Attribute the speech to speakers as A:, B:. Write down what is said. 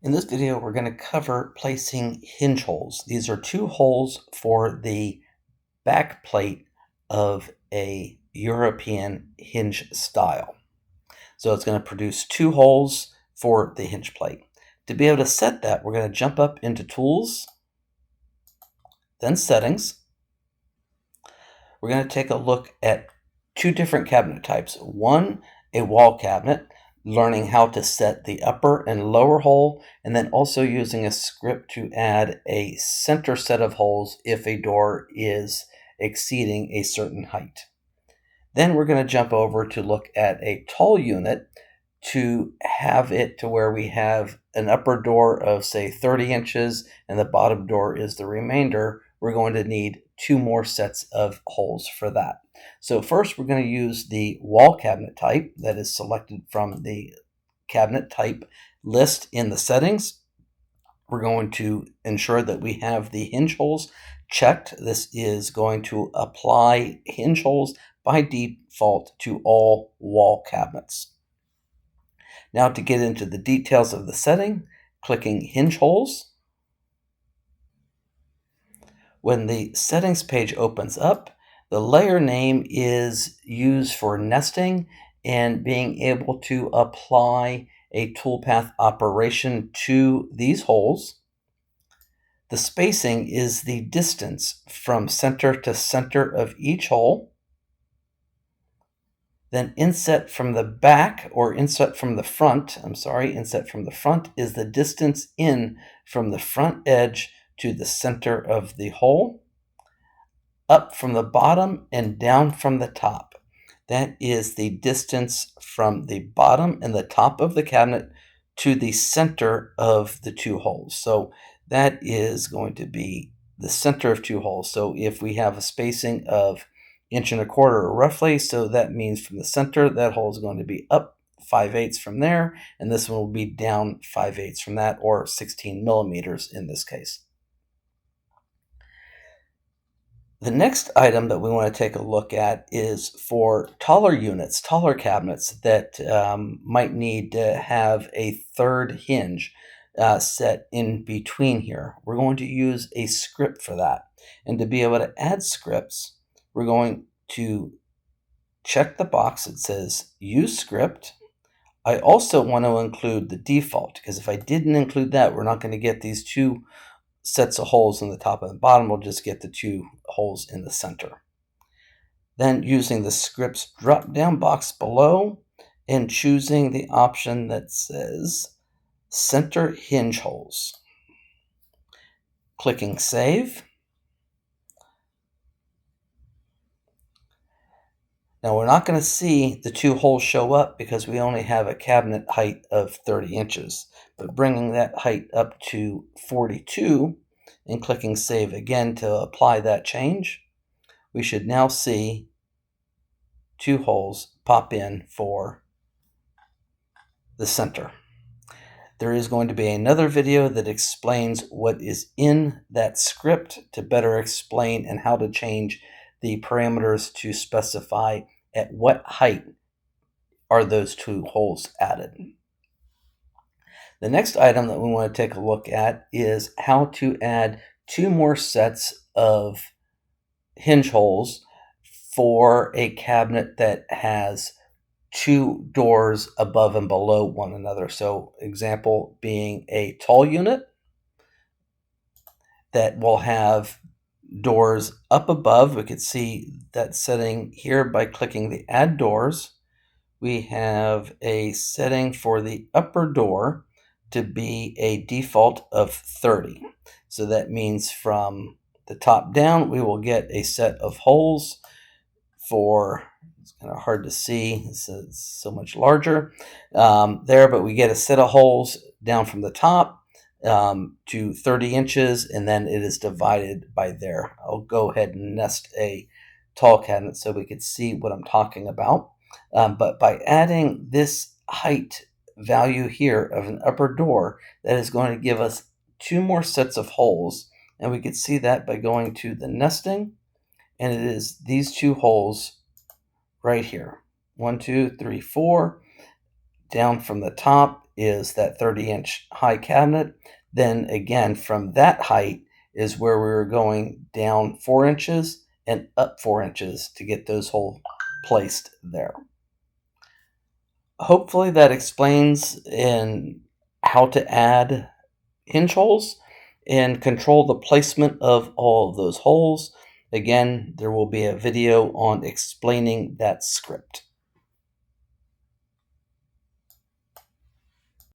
A: In this video, we're going to cover placing hinge holes. These are two holes for the back plate of a European hinge style. So it's going to produce two holes for the hinge plate. To be able to set that, we're going to jump up into Tools, then Settings. We're going to take a look at two different cabinet types. One, a wall cabinet, learning how to set the upper and lower hole, and then also using a script to add a center set of holes if a door is exceeding a certain height. Then we're going to jump over to look at a tall unit to have it to where we have an upper door of, say, 30 inches and the bottom door is the remainder. We're going to need two more sets of holes for that. So first, we're going to use the wall cabinet type that is selected from the cabinet type list in the settings. We're going to ensure that we have the hinge holes checked. This is going to apply hinge holes by default to all wall cabinets. Now to get into the details of the setting, clicking hinge holes. When the settings page opens up, the layer name is used for nesting and being able to apply a toolpath operation to these holes. The spacing is the distance from center to center of each hole. Then inset from the back, or inset from the front, inset from the front is the distance in from the front edge to the center of the hole. Up from the bottom and down from the top. That is the distance from the bottom and the top of the cabinet to the center of the two holes. So that is going to be the center of two holes. So if we have a spacing of 1.25 inches roughly, so that means from the center, that hole is going to be up 5/8 from there, and this one will be down 5/8 from that, or 16 millimeters in this case. The next item that we want to take a look at is for taller units, taller cabinets that might need to have a third hinge set in between here. We're going to use a script for that. And to be able to add scripts, we're going to check the box that says Use Script. I also want to include the default, because if I didn't include that, we're not going to get these two sets of holes in the top and the bottom. We'll just get the two holes in the center. Then using the scripts drop-down box below and choosing the option that says Center Hinge Holes. Clicking Save. Now we're not going to see the two holes show up because we only have a cabinet height of 30 inches. But bringing that height up to 42 and clicking Save again to apply that change, we should now see two holes pop in for the center. There is going to be another video that explains what is in that script to better explain and how to change the parameters to specify at what height are those two holes added. The next item that we want to take a look at is how to add two more sets of hinge holes for a cabinet that has two doors above and below one another. So example being a tall unit that will have doors up above. We could see that setting here by clicking the Add Doors. We have a setting for the upper door to be a default of 30. So that means from the top down, we will get a set of holes for, it's kind of hard to see, it's so much larger there, but we get a set of holes down from the top to 30 inches, and then it is divided by there. I'll go ahead and nest a tall cabinet so we could see what I'm talking about. But by adding this height value here of an upper door, that is going to give us two more sets of holes, and we could see that by going to the nesting, and it is these two holes right here. 1, 2, 3, 4. Down from the top is that 30-inch high cabinet. Then again, from that height is where we were going down 4 inches and up 4 inches to get those holes placed there. Hopefully that explains in how to add hinge holes and control the placement of all of those holes. Again, there will be a video on explaining that script.